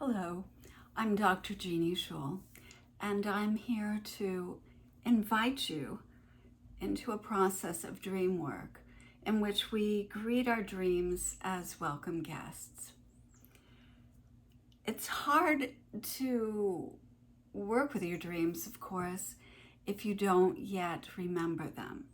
Hello, I'm Dr. Jeanne Schul, and I'm here to invite you into a process of dream work in which we greet our dreams as welcome guests. It's hard to work with your dreams, of course, if you don't yet remember them.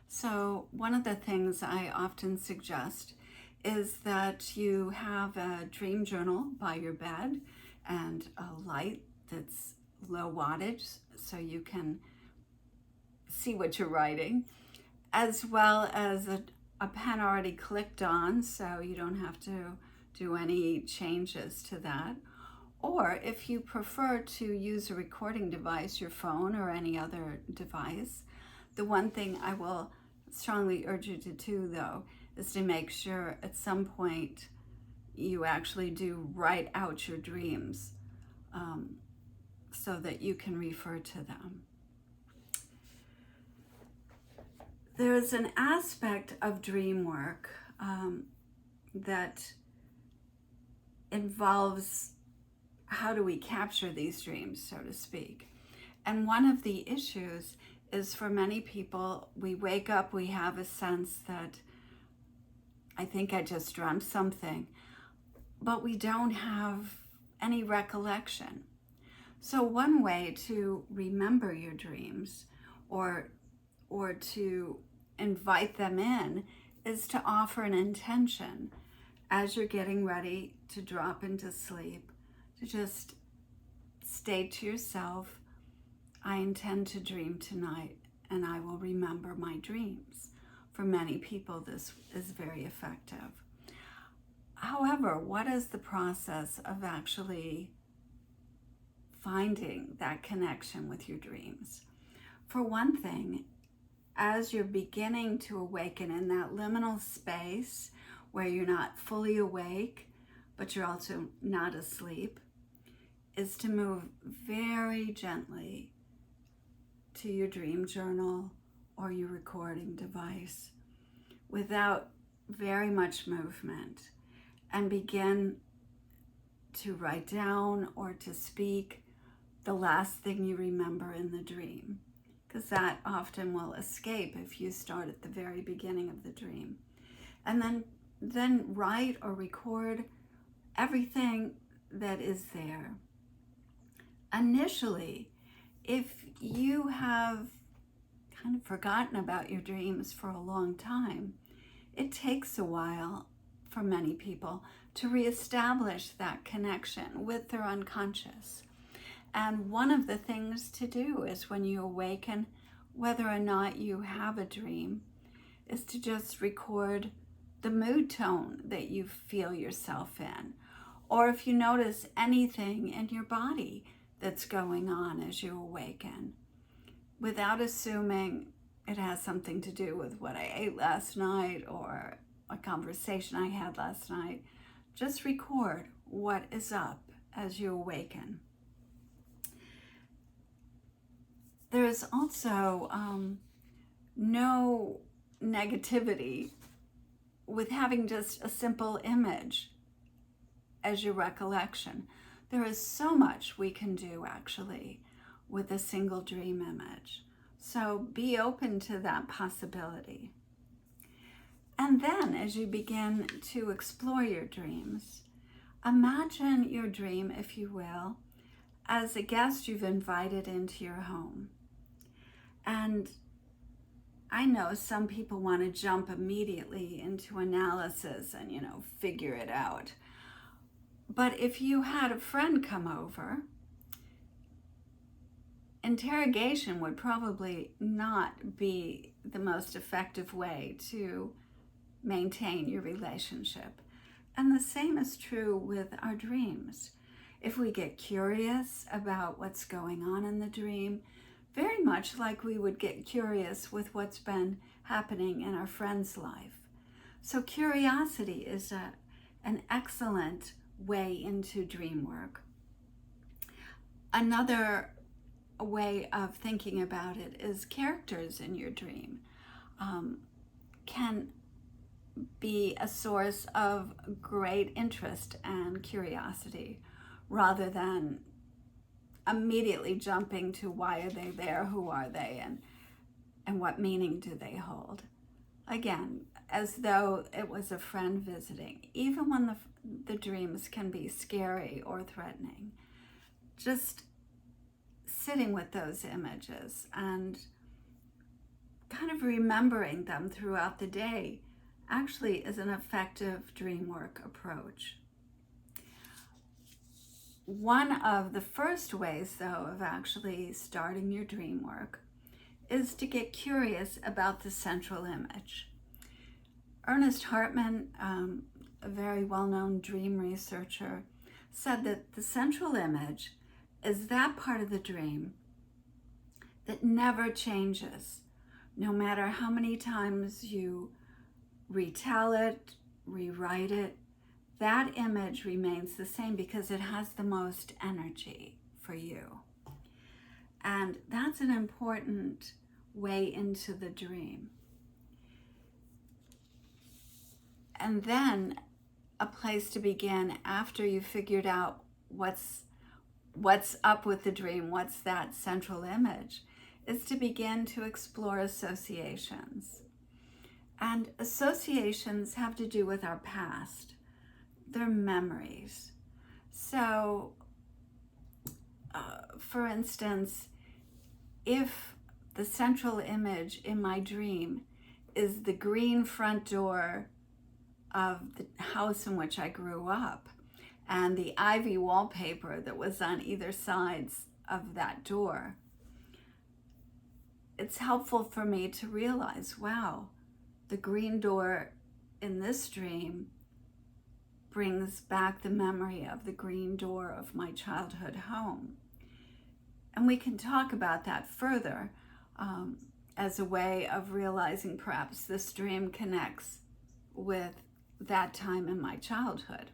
So one of the things I often suggest is that you have a dream journal by your bed and a light that's low wattage so you can see what you're writing, as well as a pen already clicked on so you don't have to do any changes to that. Or if you prefer to use a recording device, your phone or any other device, the one thing I will strongly urge you to do, though, is to make sure at some point you actually do write out your dreams so that you can refer to them. There's an aspect of dream work that involves how do we capture these dreams, so to speak. And one of the issues is for many people, we wake up, we have a sense that I think I just dreamt something, but we don't have any recollection. So one way to remember your dreams or to invite them in is to offer an intention as you're getting ready to drop into sleep, to just state to yourself, I intend to dream tonight and I will remember my dreams. For many people, this is very effective. However, what is the process of actually finding that connection with your dreams? For one thing, as you're beginning to awaken in that liminal space where you're not fully awake, but you're also not asleep, is to move very gently to your dream journal or your recording device without very much movement and begin to write down or to speak the last thing you remember in the dream, because that often will escape if you start at the very beginning of the dream. And then write or record everything that is there. Initially, if you have kind of forgotten about your dreams for a long time, it takes a while for many people to reestablish that connection with their unconscious. And one of the things to do is when you awaken, whether or not you have a dream, is to just record the mood tone that you feel yourself in. Or if you notice anything in your body that's going on as you awaken, without assuming it has something to do with what I ate last night or a conversation I had last night. Just record what is up as you awaken. There is also no negativity with having just a simple image as your recollection. There is so much we can do actually with a single dream image. So be open to that possibility. And then as you begin to explore your dreams, imagine your dream, if you will, as a guest you've invited into your home. And I know some people want to jump immediately into analysis and, figure it out. But if you had a friend come over, interrogation would probably not be the most effective way to maintain your relationship. And the same is true with our dreams. If we get curious about what's going on in the dream, very much like we would get curious with what's been happening in our friend's life. So curiosity is an excellent way into dream work. Another way of thinking about it is characters in your dream can be a source of great interest and curiosity. rather than immediately jumping to why are they there, who are they, and what meaning do they hold. Again, as though it was a friend visiting, even when the dreams can be scary or threatening. Just sitting with those images and kind of remembering them throughout the day actually is an effective dream work approach. One of the first ways, though, of actually starting your dream work is to get curious about the central image. Ernest Hartman, a very well-known dream researcher, said that the central image is that part of the dream that never changes. No matter how many times you retell it, rewrite it, that image remains the same because it has the most energy for you. And that's an important way into the dream. And then a place to begin after you've figured out what's up with the dream, what's that central image, is to begin to explore associations. And associations have to do with our past. They're memories. So, for instance, if the central image in my dream is the green front door of the house in which I grew up, and the ivy wallpaper that was on either sides of that door, it's helpful for me to realize, wow, the green door in this dream brings back the memory of the green door of my childhood home. And we can talk about that further as a way of realizing perhaps this dream connects with that time in my childhood.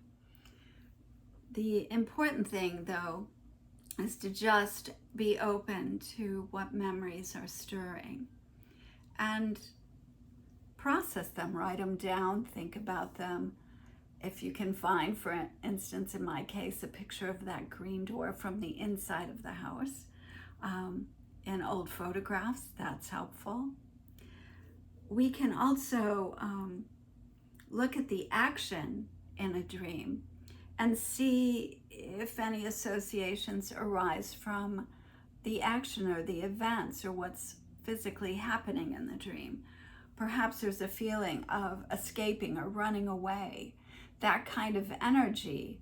The important thing, though, is to just be open to what memories are stirring and process them, write them down, think about them. If you can find, for instance, in my case, a picture of that green door from the inside of the house in old photographs, that's helpful. We can also look at the action in a dream and see if any associations arise from the action or the events or what's physically happening in the dream. Perhaps there's a feeling of escaping or running away. That kind of energy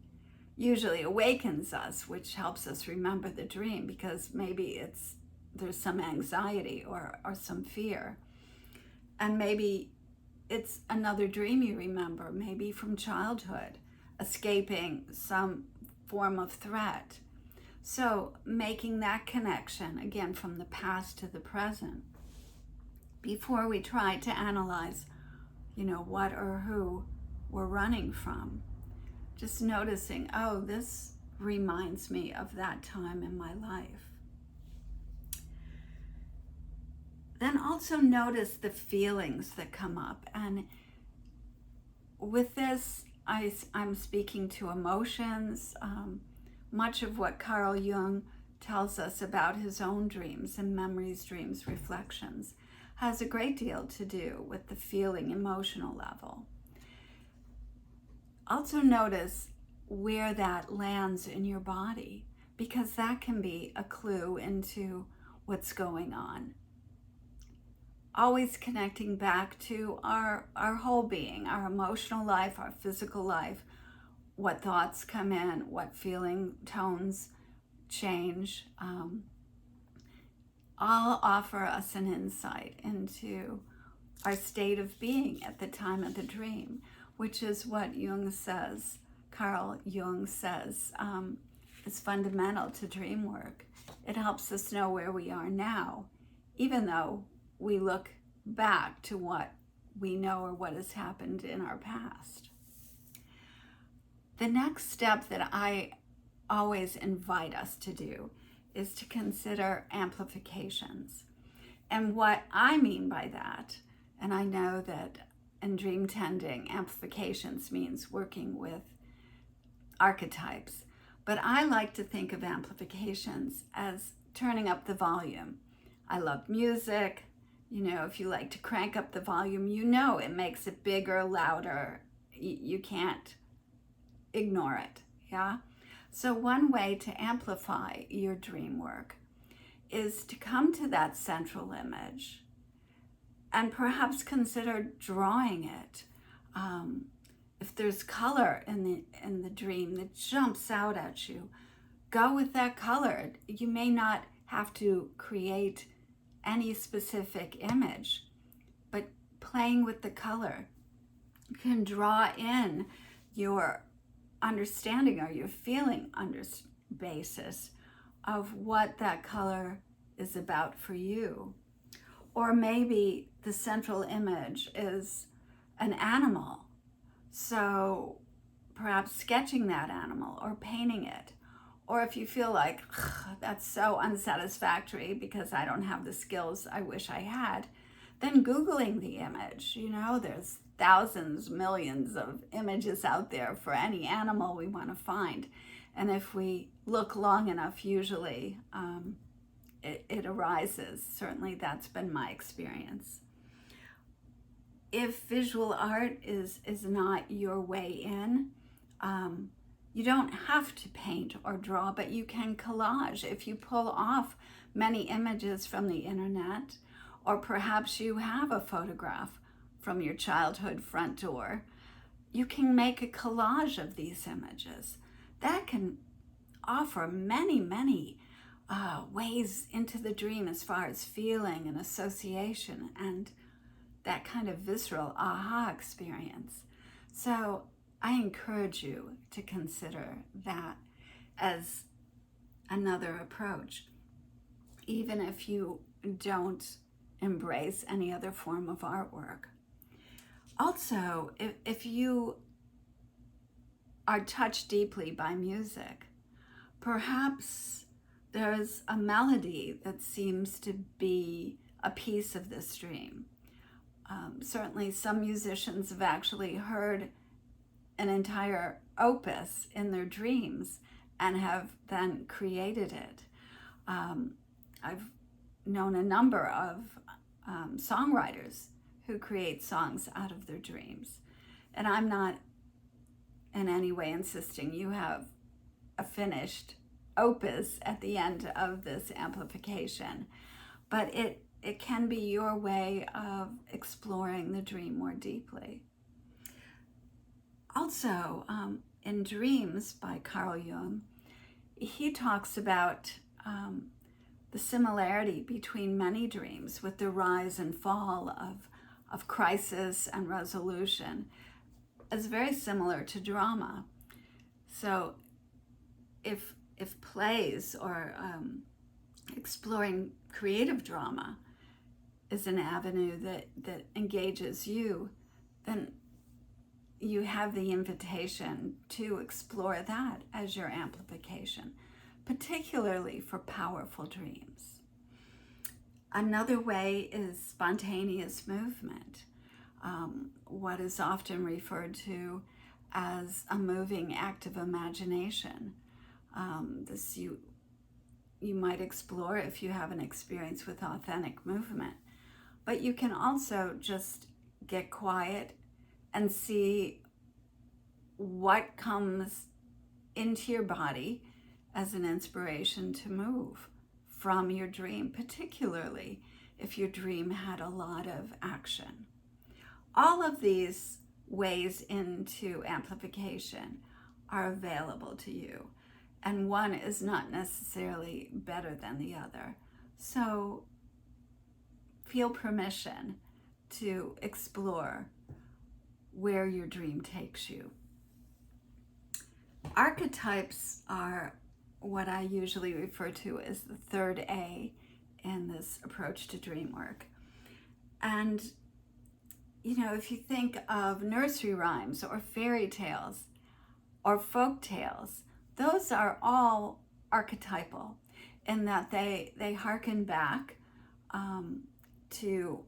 usually awakens us, which helps us remember the dream, because maybe there's some anxiety or some fear. And maybe it's another dream you remember, maybe from childhood, escaping some form of threat. So making that connection, again, from the past to the present, before we try to analyze, what or who we're running from. Just noticing, oh, this reminds me of that time in my life. Then also notice the feelings that come up. And with this, I'm speaking to emotions. Much of what Carl Jung tells us about his own dreams and memories, dreams, reflections, has a great deal to do with the feeling, emotional level. Also notice where that lands in your body, because that can be a clue into what's going on. Always connecting back to our whole being, our emotional life, our physical life, what thoughts come in, what feeling tones change, all offer us an insight into our state of being at the time of the dream, which is what Carl Jung says, is fundamental to dream work. It helps us know where we are now, even though we look back to what we know or what has happened in our past. The next step that I always invite us to do is to consider amplifications. And what I mean by that, and I know that in dream tending, amplifications means working with archetypes, But I like to think of amplifications as turning up the volume. I love music. You know, if you like to crank up the volume, you know it makes it bigger, louder. You can't ignore it, yeah? So one way to amplify your dream work is to come to that central image and perhaps consider drawing it. If there's color in the dream that jumps out at you, go with that color. You may not have to create any specific image, but playing with the color can draw in your understanding or your feeling basis of what that color is about for you. Or maybe the central image is an animal. So perhaps sketching that animal or painting it. Or if you feel like, that's so unsatisfactory because I don't have the skills I wish I had, then Googling the image. You know, there's thousands, millions of images out there for any animal we want to find. And if we look long enough, usually it arises. Certainly that's been my experience. If visual art is not your way in, you don't have to paint or draw, but you can collage. If you pull off many images from the internet, or perhaps you have a photograph from your childhood front door, you can make a collage of these images. That can offer many, many ways into the dream as far as feeling and association and that kind of visceral aha experience. So I encourage you to consider that as another approach, even if you don't embrace any other form of artwork. Also, if you are touched deeply by music, perhaps there's a melody that seems to be a piece of this dream. Certainly some musicians have actually heard an entire opus in their dreams and have then created it. I've known a number of songwriters who create songs out of their dreams. And I'm not in any way insisting you have a finished opus at the end of this amplification, but it can be your way of exploring the dream more deeply. Also, in Dreams by Carl Jung, he talks about the similarity between many dreams with the rise and fall of crisis and resolution as very similar to drama. So if plays or exploring creative drama is an avenue that engages you, then you have the invitation to explore that as your amplification, particularly for powerful dreams. Another way is spontaneous movement, what is often referred to as a moving act of imagination. This you might explore if you have an experience with authentic movement, but you can also just get quiet and see what comes into your body as an inspiration to move from your dream, particularly if your dream had a lot of action. All of these ways into amplification are available to you, and one is not necessarily better than the other. So feel permission to explore where your dream takes you. Archetypes are what I usually refer to as the third A in this approach to dream work. And, you know, if you think of nursery rhymes or fairy tales or folk tales, those are all archetypal in that they harken back to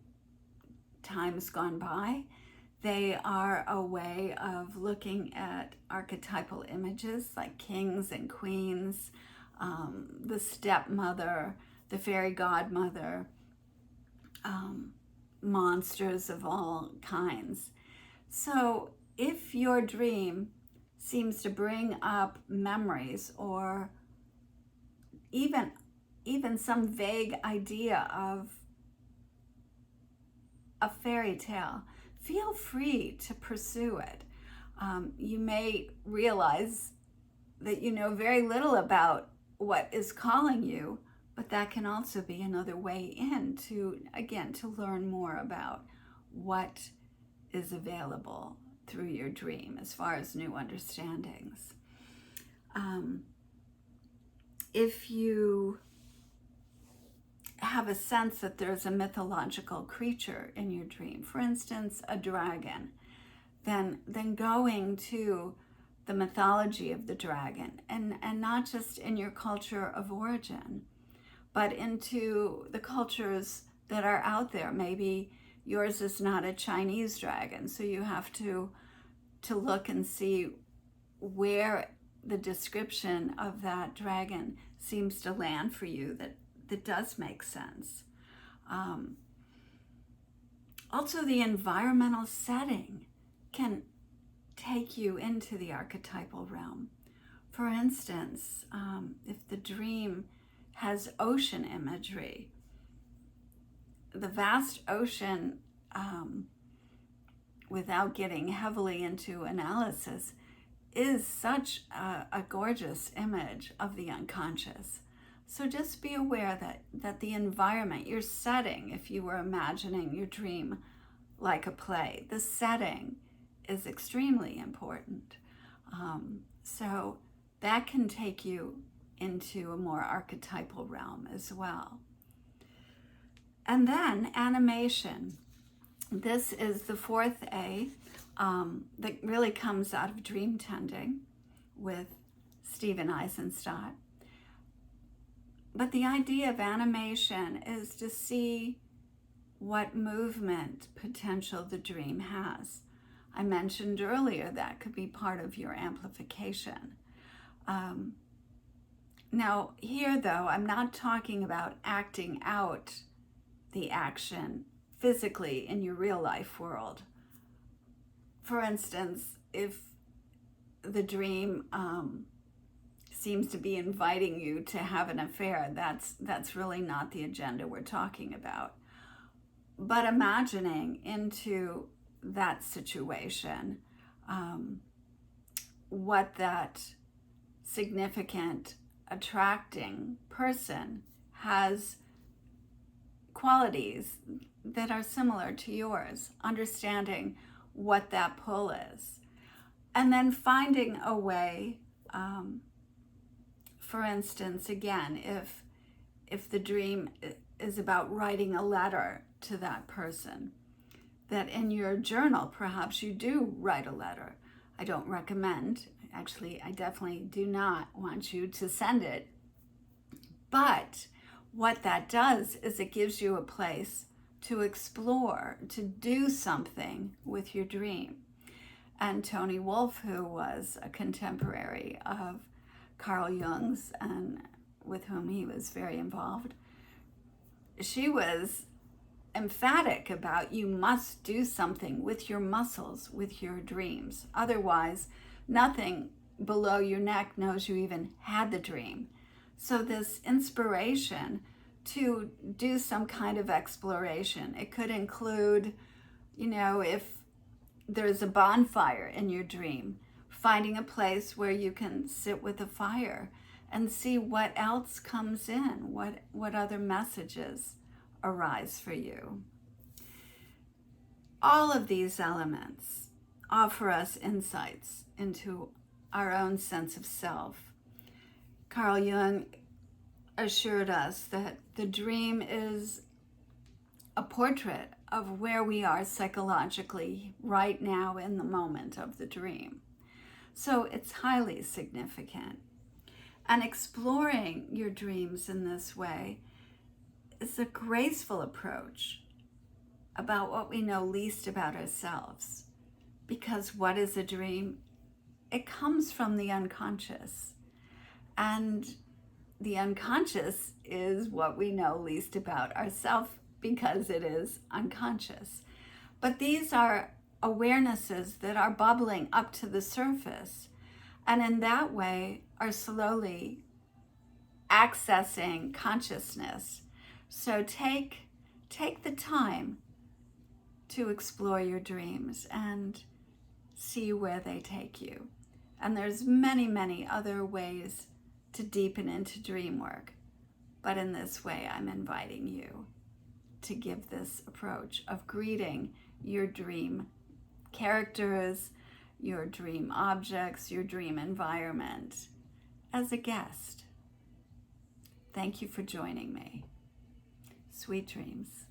times gone by. They are a way of looking at archetypal images like kings and queens, the stepmother, the fairy godmother, monsters of all kinds. So if your dream seems to bring up memories or even some vague idea of a fairy tale, feel free to pursue it. You may realize that you know very little about what is calling you, but that can also be another way in to, again, to learn more about what is available through your dream as far as new understandings. If you have a sense that there's a mythological creature in your dream, for instance, a dragon, then going to the mythology of the dragon, and not just in your culture of origin, but into the cultures that are out there. Maybe yours is not a Chinese dragon, so you have to look and see where the description of that dragon seems to land for you that does make sense. Also, the environmental setting can take you into the archetypal realm. For instance, if the dream has ocean imagery, the vast ocean, without getting heavily into analysis, is such a gorgeous image of the unconscious. So just be aware that the environment, your setting, if you were imagining your dream like a play, the setting is extremely important. So that can take you into a more archetypal realm as well. And then animation. This is the fourth A that really comes out of dream tending with Stephen Eisenstadt. But the idea of animation is to see what movement potential the dream has. I mentioned earlier that could be part of your amplification. Now here though, I'm not talking about acting out the action physically in your real life world. For instance, if the dream seems to be inviting you to have an affair, that's really not the agenda we're talking about. But imagining into that situation, what that significant, attracting person has qualities that are similar to yours, understanding what that pull is, and then finding a way, for instance, again, if the dream is about writing a letter to that person, that in your journal, perhaps you do write a letter. I don't recommend, actually, I definitely do not want you to send it. But what that does is it gives you a place to explore, to do something with your dream. And Toni Wolff, who was a contemporary of Carl Jung's and with whom he was very involved, she was emphatic about you must do something with your muscles, with your dreams. Otherwise, nothing below your neck knows you even had the dream. So this inspiration to do some kind of exploration, it could include, if there's a bonfire in your dream, finding a place where you can sit with a fire and see what else comes in, what other messages arise for you. All of these elements offer us insights into our own sense of self. Carl Jung assured us that the dream is a portrait of where we are psychologically right now in the moment of the dream. So it's highly significant. And exploring your dreams in this way is a graceful approach about what we know least about ourselves. Because what is a dream? It comes from the unconscious. And the unconscious is what we know least about ourselves because it is unconscious. But these are awarenesses that are bubbling up to the surface, and in that way are slowly accessing consciousness. So take the time to explore your dreams and see where they take you. And there's many, many other ways to deepen into dream work. But in this way, I'm inviting you to give this approach of greeting your dream characters, your dream objects, your dream environment as a guest. Thank you for joining me. Sweet dreams.